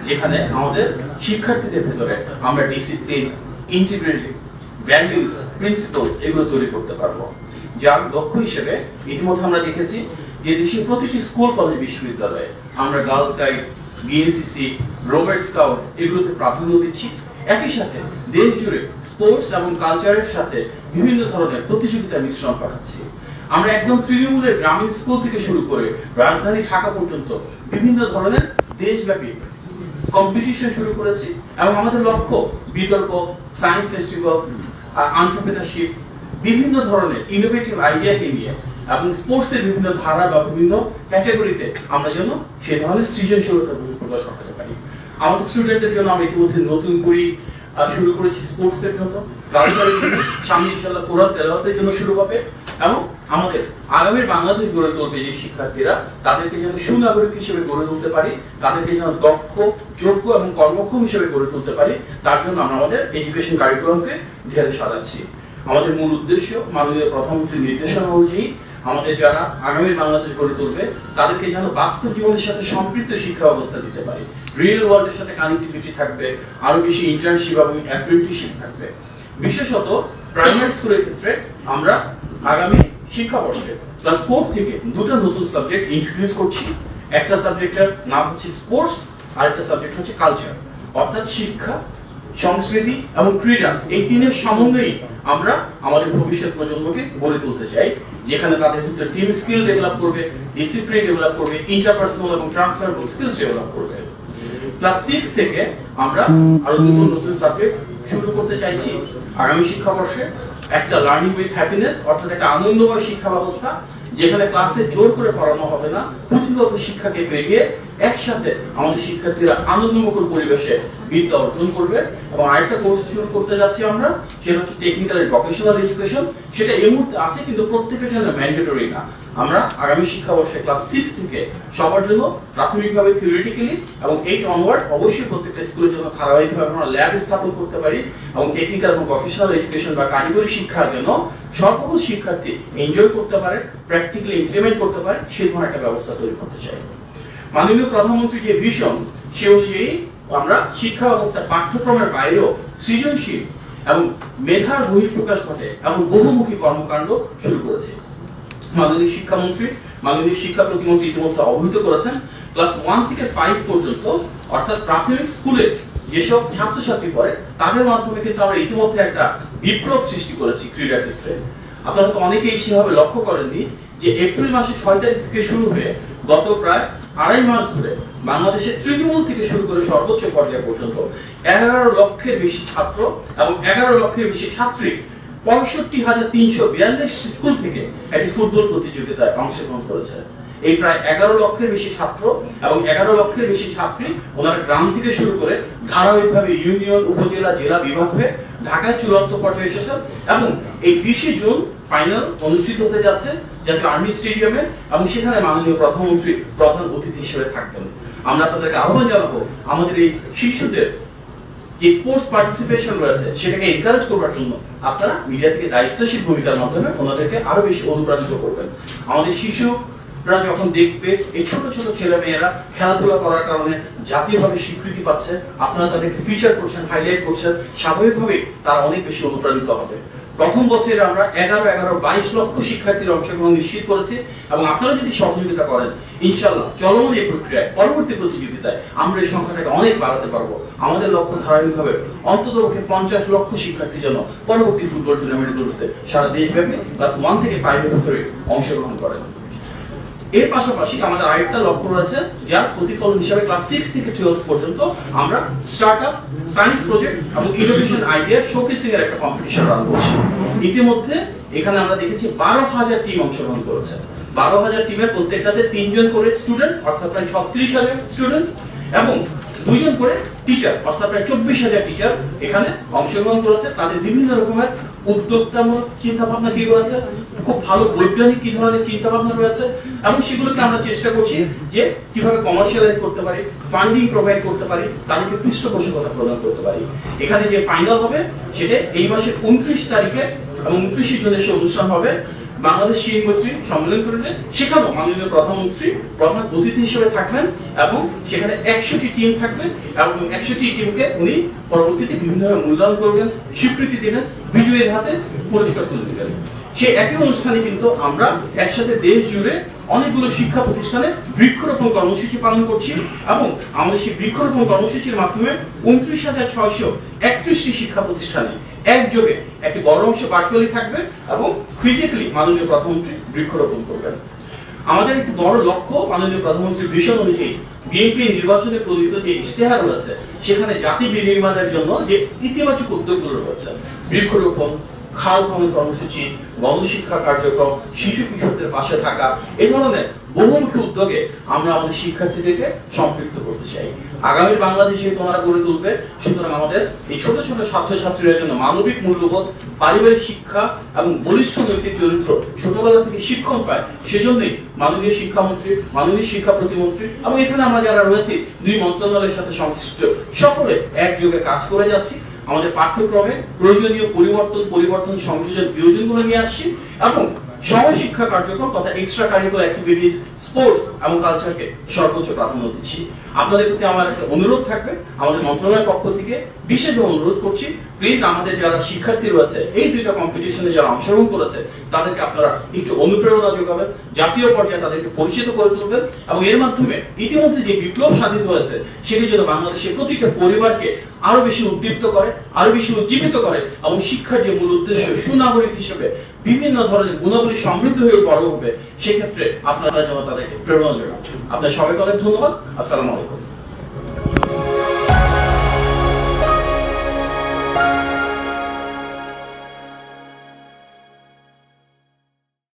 যেখানে আমাদের শিক্ষার্থীদের ভেতরে আমরা ডিসিপ্লিন, ইন্টিগ্রিটি, ভ্যালুজ, প্রিন্সিপালস এগুলো তৈরি করতে পারবো। যার লক্ষ্য হিসেবে ইতিমধ্যে আমরা দেখেছি যে দেশের প্রতিটি স্কুল, কলেজ, বিশ্ববিদ্যালয়ে আমরা girls guide, BNCC, rover scout এগুলোতে প্রাধান্য দিচ্ছি। একই সাথে দেশ জুড়ে স্পোর্টস এবং কালচারের সাথে বিভিন্ন ধরনের প্রতিযোগিতা মিশ্রণ করাচ্ছি। আমরা একদম তৃণমূলের গ্রামীণ স্কুল থেকে শুরু করে রাজধানী ঢাকা পর্যন্ত বিভিন্ন ধরনের দেশব্যাপী কম্পিটিশন শুরু করেছি এবং আমাদের লক্ষ্য বিতর্ক, সায়েন্স ফেস্টিভ্যাল, এন্টারপ্রেনারশিপ, বিভিন্ন ধরনের ইনোভেটিভ আইডিয়াকে নিয়ে এবং স্পোর্টসের বিভিন্ন ধারা বা বিভিন্ন ক্যাটাগরিতে আমরা যেন সেই ধরনের সৃজনশীলতা প্রকাশ করতে পারি। আমাদের স্টুডেন্টদের জন্য আমরা ইতিমধ্যে নতুন করে শুরু করেছি স্পোর্টসের জন্য, কালচারের জন্য, সামনে ইনশাআল্লাহ কোরআন তেলাওয়াতের জন্য শুরু হবে এবং আমাদের আগামীর বাংলাদেশ গড়ে তুলবে যে শিক্ষার্থীরা, তাদেরকে যেন সুনাগরিক হিসেবে গড়ে তুলতে পারি, তাদেরকে যেন দক্ষ, যোগ্য এবং কর্মক্ষম হিসেবে গড়ে তুলতে পারি, তার জন্য আমরা আমাদের এডুকেশন কারিকুলামকে ঢেলে সাজাচ্ছি। আমাদের মূল উদ্দেশ্য মাননীয় প্রধানমন্ত্রীর নির্দেশনা অনুযায়ী আমাদের যারা আগামীর বাংলাদেশ গড়ে তুলবে তাদেরকে যেন বাস্তব জীবনের সাথে সম্পৃক্ত শিক্ষা ব্যবস্থা দিতে পারি, রিয়েল ওয়ার্ল্ডের সাথে কানেক্টিভিটি থাকবে, আরো বেশি ইন্টার্নশিপ এবং অ্যাপ্রেন্টিসশিপ থাকবে। বিশেষত প্রাইমারি স্কুলের ক্ষেত্রে আমরা আগামী শিক্ষাবর্ষে ক্লাস 4 থেকে দুটো নতুন সাবজেক্ট ইন্ট্রোডিউস করছি। একটা সাবজেক্টের নাম হচ্ছে স্পোর্টস, আর একটা সাবজেক্ট হচ্ছে কালচার, অর্থাৎ শিক্ষা, সংস্কৃতি এবং ক্রীড়া, এই তিনের সমন্বয়ে আমরা আমাদের ভবিষ্যৎ প্রজন্মকে গড়ে তুলতে চাই, যেখানে তাদের ভিতরে টিম স্কিল ডেভেলপ করবে, ডিসিপ্লিন ডেভেলপ করবে, ইন্টারপার্সোনাল এবং ট্রান্সফারেবল স্কিলস ডেভেলপ করবে। ক্লাস 6 থেকে আমরা আরো দুটো নতুন সাবজেক্ট শুরু করতে চাইছি আগামী শিক্ষাবর্ষে। একটা লার্নিং উইথ হ্যাপিনেস, অর্থাৎ একটা আনন্দময় শিক্ষা ব্যবস্থা, যেখানে ক্লাসে জোর করে পড়ানো হবে না, পুঁথিগত শিক্ষাকে পেরিয়ে একসাথে আমাদের শিক্ষার্থীরা আনন্দমুখর পরিবেশে বিদ্যা অর্জন করবে। এবং আরেকটা কোর্স শুরু করতে যাচ্ছি আমরা, সেটা হচ্ছে টেকনিক্যাল এন্ড ভোকেশনাল এডুকেশন। সেটা এই মুহূর্তে আছে কিন্তু প্রত্যেকের জন্য ম্যান্ডেটরি না। আমরা আগামী শিক্ষাবর্ষে ক্লাস 6 থেকে সবার জন্য প্রাথমিকভাবে থিওরিটিক্যালি এবং 8 অনওয়ার্ড অবশ্যই প্রত্যেকটা স্কুলের জন্য ধারাবাহিকভাবে আমরা ল্যাব স্থাপন করতে পারি এবং টেকনিক্যাল এবং ভোকেশনাল এডুকেশন বা কারিগরি শিক্ষার জন্য সকল শিক্ষার্থী এনজয় করতে পারে, প্র্যাকটিক্যালি ইমপ্লিমেন্ট করতে পারে, সেই ধরনের একটা ব্যবস্থা তৈরি করতে চাই। মাননীয় প্রধানমন্ত্রী যে ভিশন, সে অনুযায়ী আমরা শিক্ষা ব্যবস্থার পাঠ্যক্রমের বাইরেও সৃজনশীল এবং মেধার বহিঃপ্রকাশ ঘটে এবং বহুমুখী কর্মকাণ্ড শুরু করেছে। মাননীয় শিক্ষামন্ত্রী, মাননীয় শিক্ষা প্রতিমন্ত্রী ইতিমধ্যে অবহিত করেছেন ক্লাস 1 থেকে 5 পর্যন্ত, অর্থাৎ প্রাথমিক স্কুলে যেসব ছাত্রছাত্রী পড়ে তাদের মাধ্যমে কিন্তু আমরা ইতিমধ্যে একটা বিপ্লব সৃষ্টি করেছি ক্রীড়া ক্ষেত্রে। আপনারা তো অনেকেই সেভাবে লক্ষ্য করেননি যে এপ্রিল মাসের 6 তারিখ থেকে শুরু হয়ে গত প্রায় 2.5 মাস ধরে বাংলাদেশের তৃণমূল থেকে শুরু করে সর্বোচ্চ পর্যায় পর্যন্ত 11 লক্ষের বেশি ছাত্র এবং 11 লক্ষের বেশি ছাত্রী 65,342 স্কুল থেকে একটি ফুটবল প্রতিযোগিতায় অংশগ্রহণ করেছে। এই প্রায় 11 লক্ষের বেশি ছাত্র এবং 11 লক্ষের বেশি ছাত্রী ওনারা গ্রাম থেকে শুরু করে ধারাবাহিকভাবে ইউনিয়ন, উপজেলা, জেলা, বিভাগ হয়ে ঢাকায় চূড়ান্ত পর্যায়ে এসেছেন এবং এই 20 জুন ফাইনাল অনুষ্ঠিত হতে যাচ্ছে জাতীয় আর্মি স্টেডিয়ামে এবং সেখানে মাননীয় প্রধানমন্ত্রী প্রধান অতিথি হিসেবে থাকবেন। আমরা আপনাদেরকে আহ্বান জানাবো আমাদের এই শিশুদের যে স্পোর্টস পার্টিসিপেশন রয়েছে সেটাকে এনকারেজ করবার জন্য আপনারা মিডিয়া থেকে দায়িত্বশীল ভূমিকার মাধ্যমে ওনাদেরকে আরো বেশি অনুপ্রাণিত করবেন। আমাদের শিশুরা যখন দেখবে এই ছোট ছোট ছেলে মেয়েরা খেলাধুলা করার কারণে জাতীয়ভাবে স্বীকৃতি পাচ্ছে, আপনারা তাদেরকে ফিচার করছেন, হাইলাইট করছেন, স্বাভাবিকভাবে তারা অনেক বেশি অনুপ্রাণিত হবে। প্রথম বছরে আমরা 22 লক্ষ শিক্ষার্থীর অংশগ্রহণ নিশ্চিত করেছি এবং আপনারা যদি সহযোগিতা করেন ইনশাআল্লাহ চলমান এই প্রক্রিয়ায় পরবর্তী প্রতিযোগিতায় আমরা এই সংখ্যাটাকে অনেক বাড়াতে পারবো। আমাদের লক্ষ্য ধারাবাহিকভাবে অন্তত 50 লক্ষ শিক্ষার্থী যেন পরবর্তী ফুটবল টুর্নামেন্টগুলোতে সারা দেশব্যাপী ক্লাস 1 থেকে 5 এর ভিতরে অংশগ্রহণ করেন। এর পাশাপাশি আমাদের আরেকটা লক্ষ্য রয়েছে, যার প্রতিফলন হিসেবে ক্লাস 6 থেকে 12 পর্যন্ত আমরা স্টার্টআপ, সায়েন্স প্রজেক্ট এবং ইনোভেশন আইডিয়া শোকেসিং এর একটা কম্পিটিশন রান করছি। ইতিমধ্যে এখানে আমরা দেখেছি 12,000 টিম অংশগ্রহণ করেছে। 12,000 টিমের প্রত্যেকটাতে 3 জন করে স্টুডেন্ট, অর্থাৎ প্রায় 36,000 স্টুডেন্ট এবং 2 জন করে টিচার, অর্থাৎ প্রায় 24,000 টিচার এখানে অংশগ্রহণ করেছে। তাদের বিভিন্ন রকমের উদ্যোক্তামূলক চিন্তা ভাবনা কি রয়েছে, খুব ভালো বৈজ্ঞানিক কি ধরনের চিন্তা ভাবনা রয়েছে এবং সেগুলোকে আমরা চেষ্টা করছি যে কিভাবে কমার্শিয়ালাইজ করতে পারি, ফান্ডিং প্রোভাইড করতে পারি, তাদেরকে পৃষ্ঠপোষকতা প্রদান করতে পারি। এখানে যে ফাইনাল হবে সেটা এই মাসের 29 তারিখে এবং 29 জুনে সে অনুষ্ঠান হবে বাংলাদেশ শিক্ষক মৈত্রী সম্মেলন করলে সেখানেও মাননীয় প্রধানমন্ত্রী প্রধান অতিথি হিসেবে থাকবেন এবং সেখানে 100টি টিম থাকবে এবং 100টি টিমকে উনি পরবর্তীতে বিভিন্নভাবে মূল্যায়ন করবেন, স্বীকৃতি দেবেন, বিজয়ীর হাতে পুরস্কার তুলে দেবেন। সেই একই অনুষ্ঠানে কিন্তু আমরা একসাথে দেশ জুড়ে অনেকগুলো শিক্ষা প্রতিষ্ঠানে বৃক্ষরোপণ কর্মসূচি পালন করছি এবং আমাদের সেই বৃক্ষরোপণ কর্মসূচির মাধ্যমে 29,631টি শিক্ষা প্রতিষ্ঠানে একযোগে একটি বড় অংশ ভার্চুয়ালি থাকবে এবং ফিজিক্যালি মাননীয় প্রধানমন্ত্রী বৃক্ষরোপণ করবেন। আমাদের একটি বড় লক্ষ্য মাননীয় প্রধানমন্ত্রীর ভিশন অনুযায়ী বিএনপি নির্বাচনে প্রণীত যে ইশতেহার রয়েছে সেখানে জাতি বিনির্মাণের জন্য যে ইতিবাচক উদ্যোগগুলো রয়েছে, বৃক্ষরোপণ, খাল খনন কর্মসূচি, গণশিক্ষা কার্যক্রম, শিশু কিশোরদের পাশে থাকা, এই ধরনের বহুমুখী উদ্যোগে আমরা আমাদের শিক্ষার্থীদেরকে সম্পৃক্ত করতে চাই। আগামী বাংলাদেশ যেহেতু ওনারা গড়ে তুলবে, সুতরাং আমাদের এই ছোট ছোট ছাত্রছাত্রীদের জন্য মানবিক মূল্যবোধ, পারিবারিক শিক্ষা এবং বলিষ্ঠ নৈতিক চরিত্র ছোটবেলা থেকে শিক্ষণ পায়। সেজন্যই মাননীয় শিক্ষামন্ত্রী, মাননীয় শিক্ষা প্রতিমন্ত্রী এবং এখানে আমরা যারা রয়েছি দুই মন্ত্রণালয়ের সাথে সংশ্লিষ্ট সকলে একযোগে কাজ করে যাচ্ছি। আমাদের পাঠ্যক্রমে প্রয়োজনীয় পরিবর্তন সংযোজন বিয়োজনগুলো নিয়ে আসছি এবং সহশিক্ষা কার্যক্রম তথা এক্সট্রা কারিকুলার অ্যাক্টিভিটিস, স্পোর্টস এবং কালচারকে সর্বোচ্চ প্রাধান্য দিচ্ছি। আপনাদের প্রতি আমার একটা অনুরোধ থাকবে, আমাদের মন্ত্রণালয়ের পক্ষ থেকে বিশেষভাবে অনুরোধ করছি, প্লিজ আমাদের যারা শিক্ষার্থী রয়েছে এই দুইটা কম্পিটিশনে যারা অংশগ্রহণ করেছে তাদেরকে আপনারা একটু অনুপ্রেরণা যোগাবেন, জাতীয় পর্যায়ে তাদেরকে পরিচিত করে তুলবেন এবং এর মাধ্যমে ইতিমধ্যে যে বিপ্লব সাধিত হয়েছে সেটি যেন বাংলাদেশের প্রতিটা পরিবারকে আরো বেশি উদ্দীপ্ত করে, আরো বেশি উজ্জীবিত করে এবং শিক্ষার যে মূল উদ্দেশ্য সুনাগরিক হিসেবে বিভিন্ন ধরনের গুণাবলী সমৃদ্ধ হয়ে বড় হবে, সেক্ষেত্রে আপনারা যেন তাদেরকে প্রেরণা যোগান। আপনার সবাইকে অনেক ধন্যবাদ। আসসালামু আলাইকুম।